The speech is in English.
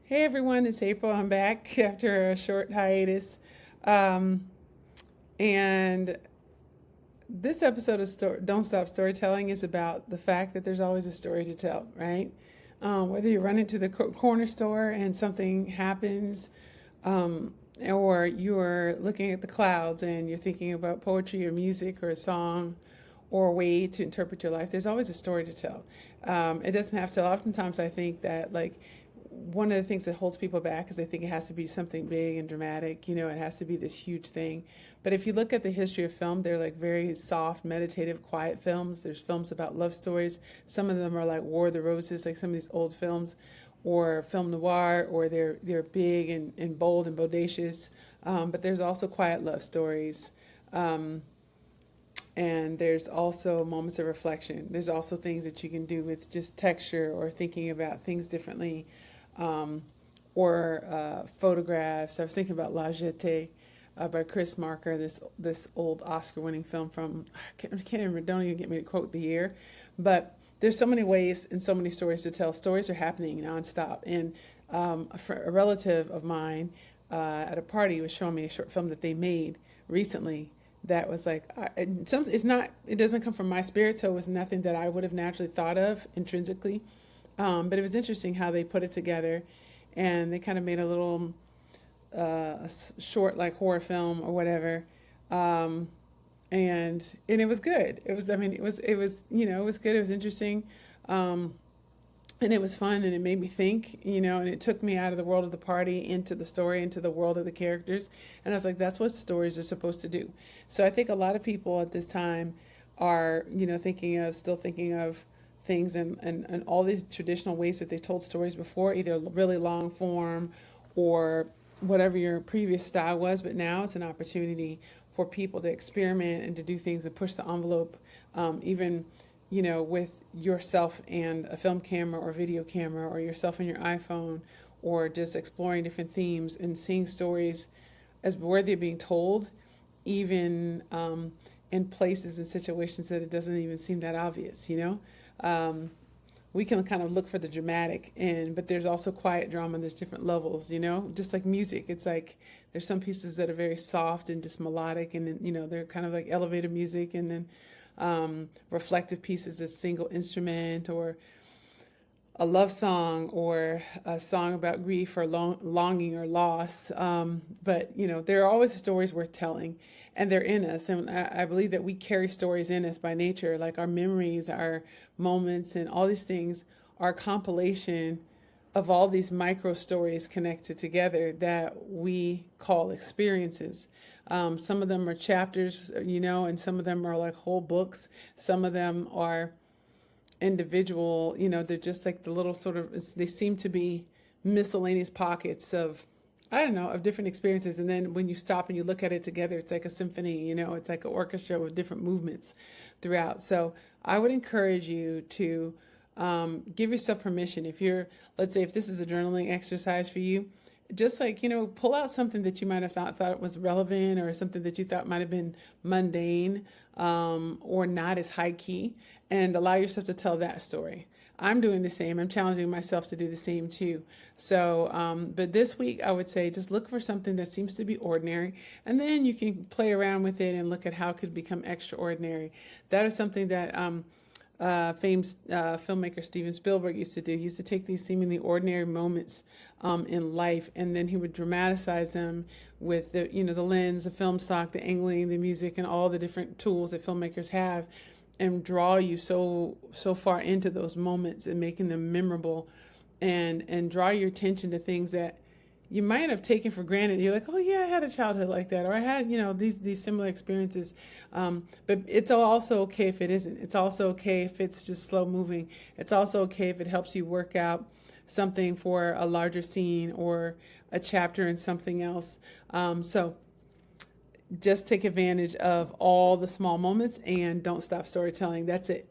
Hey everyone, it's April. I'm back after a short hiatus. Um, and this episode of Don't Stop Storytelling is about the fact that there's always a story to tell, right? Whether you run into the corner store and something happens, um, or you're looking at the clouds and you're thinking about poetry or music or a song or a way to interpret your life, there's always a story to tell. It doesn't have to. Oftentimes, I think that one of the things that holds people back is they think it has to be something big and dramatic. It has to be this huge thing. But if you look at the history of film, they're like very soft, meditative, quiet films. There's films about love stories. Some of them are like War of the Roses, like some of these old films, or film noir, or they're big and bold and bodacious. But there's also quiet love stories. Um, and there's also moments of reflection. There's also things that you can do with just texture or thinking about things differently, um, or photographs. I was thinking about La Jetée by Chris Marker, this old Oscar-winning film from I can't remember. Don't even get me to quote the year, but there's so many ways and so many stories to tell. Stories are happening nonstop, and a relative of mine at a party was showing me a short film that they made recently that was like it's not, it doesn't come from my spirit, so it was nothing that I would have naturally thought of intrinsically, but it was interesting how they put it together, and they kind of made a little short like horror film or whatever, um, and it was good. It was, I mean, it was it was good. It was interesting, um, and it was fun, and it made me think, and it took me out of the world of the party into the story, into the world of the characters, and I was like, that's what stories are supposed to do. So I think a lot of people at this time are, still thinking of things and all these traditional ways that they told stories before, either really long form or whatever your previous style was, but now it's an opportunity for people to experiment and to do things and push the envelope, even with yourself and a film camera or video camera, or yourself and your iPhone, or just exploring different themes and seeing stories as where they're being told, even in places and situations that it doesn't even seem that obvious. We can kind of look for the dramatic, but there's also quiet drama. There's different levels, just like music. It's like there's some pieces that are very soft and just melodic, and then, they're kind of like elevator music, and then reflective pieces, a single instrument, or a love song, or a song about grief or longing or loss. But there are always stories worth telling, and they're in us. And I believe that we carry stories in us by nature, like our memories, our moments, and all these things are a compilation of all these micro stories connected together that we call experiences. Some of them are chapters, and some of them are like whole books. Some of them are individual, they're just like the little sort of, they seem to be miscellaneous pockets of, I don't know, of different experiences. And then when you stop and you look at it together, it's like a symphony, it's like an orchestra with different movements throughout. So I would encourage you to give yourself permission. If you're, let's say, if this is a journaling exercise for you, just like, pull out something that you might have thought was relevant, or something that you thought might have been mundane, or not as high key, and allow yourself to tell that story. I'm doing the same. I'm challenging myself to do the same too. So, but this week I would say just look for something that seems to be ordinary, and then you can play around with it and look at how it could become extraordinary. That is something that famed filmmaker Steven Spielberg used to do. He used to take these seemingly ordinary moments in life, and then he would dramatize them with the lens, the film stock, the angling, the music, and all the different tools that filmmakers have, and draw you so far into those moments and making them memorable, and draw your attention to things that you might have taken for granted. You're like, oh yeah, I had a childhood like that, or I had, these similar experiences. But it's also okay if it isn't. It's also okay if it's just slow moving. It's also okay if it helps you work out something for a larger scene or a chapter in something else. So just take advantage of all the small moments and don't stop storytelling. That's it.